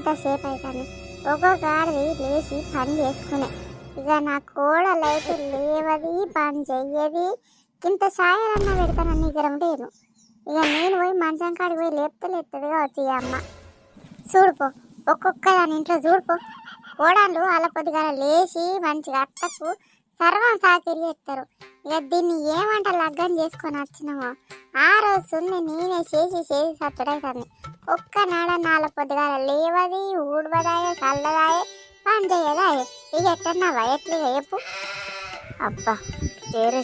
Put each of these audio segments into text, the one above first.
ఇంతసేపు అవుతుంది. ఒక్కొక్క ఆడది లేచి పని చేసుకునే. ఇక నా కోడలైతే లేవది, పని చెయ్యది. ఇంత సాయాలన్నా పెడతానని నిగరం లేదు. ఇక నేను పోయి మంచం కాడికి పోయి లేపుతలేదు కావచ్చు ఈ అమ్మ. చూడుపో, ఒక్కొక్క దాని ఇంట్లో చూడుపో. కోడళ్ళు అలా కొద్దిగా లేచి మంచిగా అత్తకు సర్వం సాకిరి చేస్తారు. ఇక దీన్ని ఏమంట లగ్గం చేసుకొని వచ్చినామో ఆ రోజు నేనే చేసి సత్తుడైతుంది. ఒక్క నాడ నాలుగు పొద్దుగాల లేవది, ఊడవదాయే, చల్లదాయే, పని చేయదాయే. ఇక ఎట్టన్నావా ఎట్లుగా చెప్పు. అబ్బా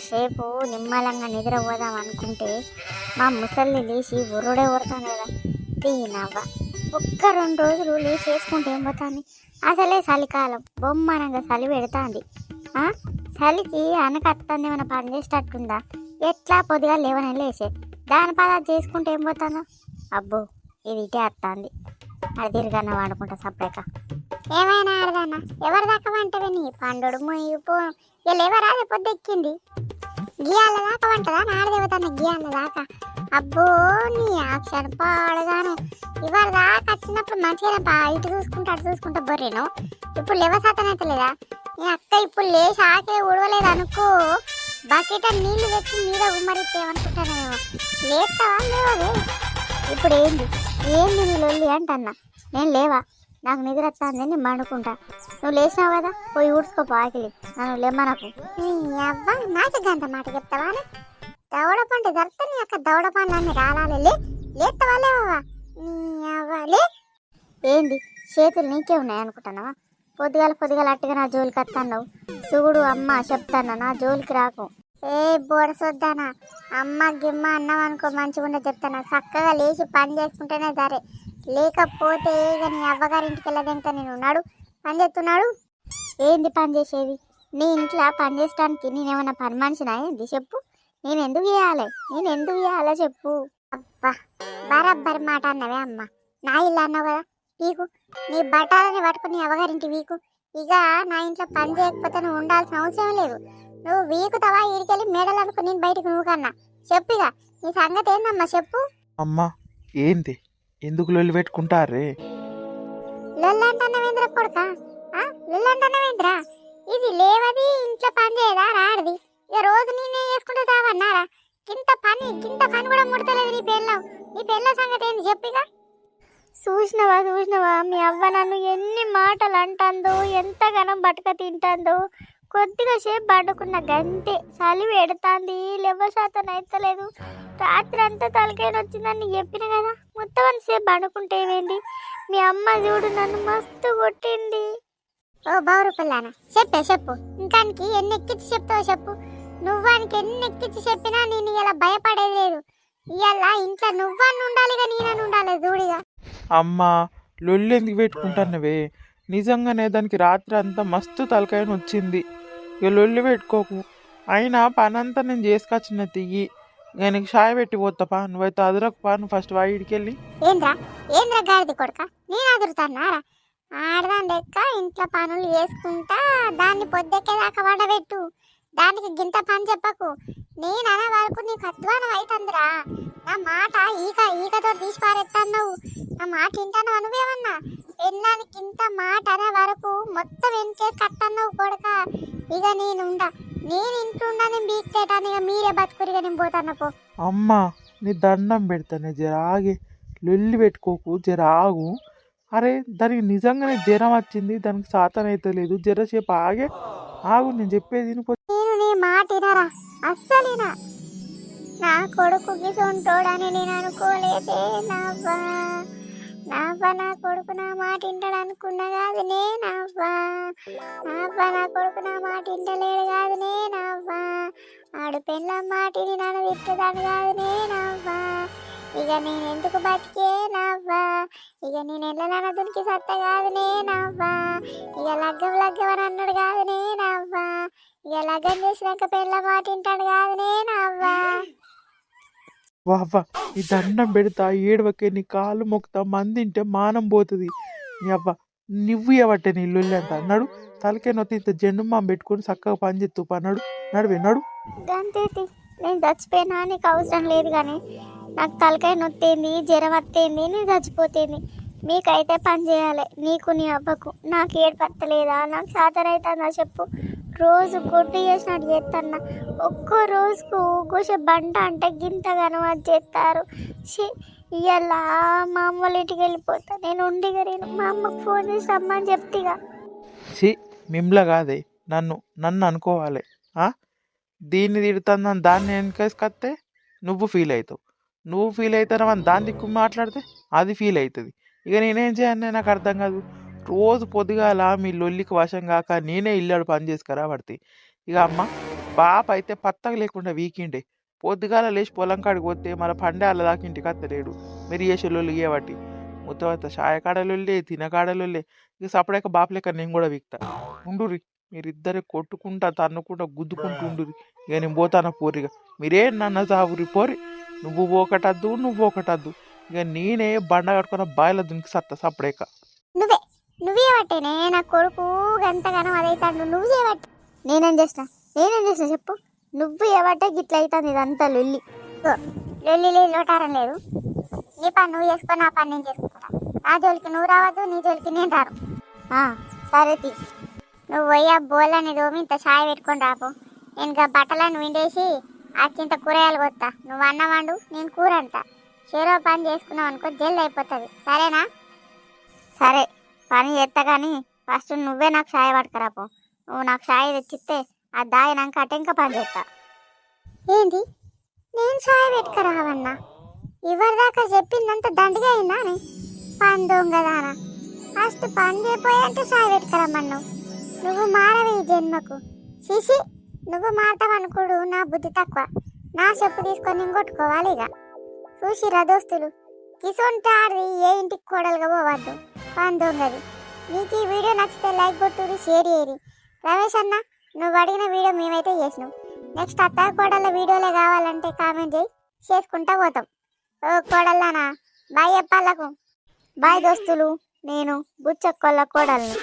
సేపు నిమ్మలంగా నిద్రపోదాం అనుకుంటే మా ముసల్ని లేచి ఉరుడే ఊరుతాను కదా. దీనవ్వ ఒక్క 2 రోజులు లేచి చేసుకుంటే ఏం పోతాను. అసలే చలికాలం బొమ్మనంగా చలి పెడుతుంది. చలికి అనకత్తంది ఏమైనా పని చేసేటట్టుందా? ఎట్లా పొద్దుగా లేవని లేచే దాని పదార్థం చేసుకుంటే ఏం పోతాను. అబ్బో ఇది ఇటే వస్తుంది. అది తిరిగన్నా వాడుకుంటా సపరేక. ఏమైనా ఆడదన్నా ఎవరి దాకా వంటవే నీ పండు ముయ్యిపో. ఇక లేవరాదే పొద్దు ఎక్కింది. గీయాల దాకా వంటదా నాడదేవతన్న గీయాల దాకా. అబ్బో నీ యాక్షన్ పాడగాను. ఇవాళ దాకా వచ్చినప్పుడు మంచిగా ఇటు చూసుకుంటా అటు చూసుకుంటా బొర్రేను. ఇప్పుడు లేవసాతన అయితే లేదా నీ అక్క? ఇప్పుడు లేచి ఆకే ఉడవలేదు అనుకో, బకెట్ నీళ్లు తెచ్చి మీద ఉమ్మరిస్తేమనుకుంటానేమో. లేస్తావా లేవదే? ఇప్పుడు ఏంది నీ లొల్లి అంటన్నా. నేను లేవా, నాకు నిద్ర వస్తుంది, నేను పండుకుంటా. నువ్వు లేచినావు కదా, పోయి ఊడ్చుకోపో ఆకిలి. నన్ను లేమ్మనకు. అవ్వ నాకే గంత మాట చెప్తావా? దవడ పంట జరుగుతా నీ అక్క దవడ పండ్లన్నీ రాలాలి. లేస్తావా లేవా? లే. ఏంది చేతులు నీకే ఉన్నాయి అనుకుంటున్నావా? పొద్దుగాల అట్టుగా నా జోలికి వస్తున్నావు. చూడు అమ్మ చెప్తాను, నా జోలికి రాకు. ఏ బోడసొద్దానా అమ్మ గిమ్మ అన్నావు అనుకో మంచిగా ఉండదు చెప్తాను. చక్కగా లేచి పని చేసుకుంటేనే సరే, లేకపోతే ఇక నీ అవ్వగారింటికి వెళ్ళదంతా నేను ఉన్నాడు పని చేస్తున్నాడు. ఏంది పని చేసేది? నీ ఇంట్లో పని చేసడానికి నేనేమన్నా పని మనిషినా ఏంది చెప్పు? నేను ఎందుకు చేయాలో చెప్పు. అబ్బా బరాబరి మాట అన్నవే అమ్మ. నా ఇల్లు అన్నావు కదా, వీకు నీ బట్టాలని పట్టుకుని అవ్వగారింటి వీకు. ఇక నా ఇంట్లో పని చేయకపోతే నువ్వు ఉండాల్సిన అవసరం లేదు. నువ్వు వీకుతావా ఈడికెళ్ళి మేడలు అనుకుని నేను బయటకు నువ్వు కన్నా చెప్పు. ఇక నీ సంగతి ఏందమ్మా చెప్పు. అమ్మా ఏంది ఎందుకు లొల్లి పెట్టుకుంటారే? లొల్లంటన్నవేంద్ర కొడుక, లొల్లంటన్నవేంద్రా? ఇది లేవది ఇంట్లో పని చేయదా రాడది? ఇక రోజు నేనే చేసుకుంటూ తావన్నారా? గింత పని కూడా ముడతలేదు నీ పెళ్ళ సంగతి ఏంది చెప్పిగా. చూసినవా మీ అవ్వ నన్ను ఎన్ని మాటలు అంటుందో, ఎంతగానో బట్టక తింటుందో. కొద్దిగా సేపు పడుకున్న గంటే చలి పెడుతుంది, శాతం అయితలేదు. రాత్రి అంతా తలకాయని వచ్చిందని చెప్పిన కదా, మొత్తం అంతసేపు పడుకుంటే ఏమైంది? మీ అమ్మ చూడు నన్ను మస్తు కొట్టింది. ఓ బావు పిల్లానా చెప్పు, ఇంకానికి ఎన్ని ఎక్కించి చెప్తావో చెప్పు. నువ్వానికి ఎన్ని ఎక్కించి చెప్పినా నేను ఇలా భయపడేది లేదు. ఇవాళ ఇంట్లో నువ్వన్నీ ఉండాలి, నేనని ఉండాలి చూడిగా. అమ్మా లొల్లి ఎందుకు పెట్టుకుంటానవే? నిజంగానే దానికి రాత్రి అంతా మస్తు తలకాయని వచ్చింది. ఇక లొల్లి పెట్టుకోకు. అయినా పని అంతా నేను చేసుకొచ్చిన తియ్యి. నేను షాయ పెట్టి పోతాపా, నువ్వైతే అదురకు పా. నువ్వు ఫస్ట్ వాడికి వెళ్ళి. ఏంద్రా గాడిది కొడుక, నేను అదురుతానారా? ఆడదాని లెక్క ఇంట్లో పనులు చేసుకుంటా దాన్ని పొద్దెక్కేదాకా వడబెట్టు. దానికి గింత పని చెప్పకు. నేను అనే వరకు నీకు అధ్వానం అవుతుందిరా. నా మాట ఈకతో తీసి పారెత్తావు. నా మాట వింటాను అనువేమన్నా? పెళ్ళానికి ఇంత మాట అనే వరకు మొత్తం వెనకేసి కట్టన్నావు కొడుక. ఇక నేను ఇంట్లో నేను బీక్తేటాను. ఇక మీరే బతుకురిగా నేను పోతాను పో. అమ్మా నీ దండం పెడతానే, జర ఆగి. లొల్లి పెట్టుకోకు, జర ఆగు. అరే దానికి నిజంగానే జ్వరం వచ్చింది, దానికి శాతం అయితే లేదు. జరసేపు ఆగు, నేను చెప్పేది. నేను నీ మాట వినరా అస్సలేనా? నా కొడుకుకి సొంటోడని నేను అనుకోలేదే. నవ్వా నా కొడుకు నా మాట వింటాడు అనుకున్నా కాదు నేనవ్వా. నా కొడుకు నా మాట వింటలేడు కాదు నేనవ్వా. ఆడు పెళ్ళ మాటిని నన్ను తిట్టదాను కాదు నేనవ్వా. ఇక నేను ఎందుకు బతికేనవ్వా? ఇక నేను ఎల్లనన్న దునికి సత్త కాదు నేనవ్వా. ఇక లగ్గం అని అన్నాడు కాదు నేనవ్వా. ఇక లగ్గం చేసినాక పెళ్ళ మాట వింటాడు కాదు నేనవ్వా. వావ్వా నీ దండం పెడతా, ఏడవకే, నీ కాళ్ళు మొక్కుతా. మంది తింటే మానం పోతుంది. నీ అవ్వ నువ్వు ఇవ్వట్టే నీ లొల్లి అంత అన్నాడు. తలకే నొత్తి ఇంత జెండు మామ పెట్టుకొని చక్కగా పని చేస్తూ పన్నాడు. నడు. గంతేతి నేను చచ్చిపోయినా నీకు అవసరం లేదు, కానీ నాకు తలకాయ నొత్తేంది, జ్వరం వత్తేంది, నేను చచ్చిపోతేంది. మీకైతే పని చేయాలి, నీకు నీ అవ్వకు. నాకు ఏర్పడతలేదా? నాకు సాధనైతుందా చెప్పు? రోజు కొట్టు చేసినట్టు చేస్తాను. ఒక్కో రోజుకు కూసే బంట అంటే గింతగానో అది చేస్తారు. ఇవాళ మా అమ్మ వాళ్ళ ఇంటికి వెళ్ళిపోతా, నేను ఉండిగలేను. మా అమ్మకు ఫోన్ చేసి రమ్మని చెప్తిగా. మిమ్ల కాదే, నన్ను నన్ను అనుకోవాలి. దీన్ని తిడుతుందని దాన్ని వెనకేసుకొస్తే నువ్వు ఫీల్ అవుతావు. నువ్వు ఫీల్ అవుతావు అని దాని దిక్కు మాట్లాడితే అది ఫీల్ అవుతుంది. ఇక నేనేం చేయాలి? నాకు అర్థం కాదు. రోజు పొద్దుగాల మీ లొల్లికి వశం కాక నేనే ఇల్లాడు పని చేసుకురా పడితే. ఇక అమ్మ పాప అయితే పత్తగా లేకుండా వీకిండే. పొద్దుగాల లేచి పొలం కాడికి పోతే మన పండే వాళ్ళ దాకా ఇంటికి అత్తలేడు. మీరు చేసే లొల్లి ఇవ్వబట్టి మొత్తం అంతా చాయకాడలొల్లే, తినకాడలొల్లే. ఇక సపడేక బాపు లెక్క నేను కూడా వీక్తా. ఉండుర్రి, మీరిద్దరే కొట్టుకుంటా తన్నుకుంటా గుద్దుకుంటూ ఉండుర్రి. ఇక నేను పోతాను పోరిగా. మీరేం నన్ను సాగురి పోరి. నువ్వు నువ్వు ఒకటద్దు. ఇక నేనే బండ కట్టుకున్న బాయిలో దునికి సత్తా సపడేక. నువ్వే బట్టేనే నా కొడుకు గంతగానం అదైతాడు. నువ్వు చేయబట్టి నేనేం చేసిన చెప్పు? నువ్వు ఏబట్టే గిట్ల అవుతుంది ఇదంతా లొల్లి. లొల్లి లేదు, లోటారం లేదు. నీ పని నువ్వు చేసుకో, నా పని నేను చేసుకుంటా. నా జోలికి నువ్వు రావద్దు, నీ జోలికి నేను రాను. సరే తీ. నువ్వు పోయి ఆ బోళ్ళని దోమి ఇంత ఛాయ్ పెట్టుకొని రాపో. నేను ఇంకా బట్టలను విండేసి అచ్చింత కూరగాయలు కొత్తా. నువ్వు అన్నం వండు, నేను కూర అంటా. చెరో పని చేసుకున్నావు అనుకో జల్ది అయిపోతుంది. సరేనా? సరే, పని చేస్తా కానీ ఫస్ట్ నువ్వే నాకు ఛాయ్ పట్టుకురాపో. నువ్వు నాకు ఛాయ్ తెచ్చిస్తే ఆ దాయినాక అటెంక పని చేస్తా. ఏంటి? నేను ఛాయ్ పెట్టుకురావన్నా? ఇవరిదాకా చెప్పిందంత దండిగా అయిందా అని పని దొంగదానా? ఫస్ట్ పని చేయపోయాయంటే ఛాయ్ పెట్టుకురమ్మన్నావు. నువ్వు మారవి ఈ జన్మకు. శిశి, నువ్వు మారతావనుకోడు నా బుద్ధి తక్కువ. నా చెప్పు తీసుకొని నేను కొట్టుకోవాలి. ఇక చూసిరా దోస్తులు, కిసొంటి ఆడది ఏ ఇంటికి కోడలుగా పోవద్దు, పని దొంగది. నీకు ఈ వీడియో నచ్చితే లైక్ కొట్టురి, షేర్ చేయరి. రమేష్ అన్న, నువ్వు అడిగిన వీడియో మేమైతే చేసినాం. నెక్స్ట్ అత్త కోడళ్ళ వీడియోలే కావాలంటే కామెంట్ చేయి, చేసుకుంటా పోతాం. ఓ కోడళ్ళనా, బాయ్ చెప్పాలకు. బాయ్ దోస్తులు, నేను బుచ్చక్కోళ్ళ కోడల్ని.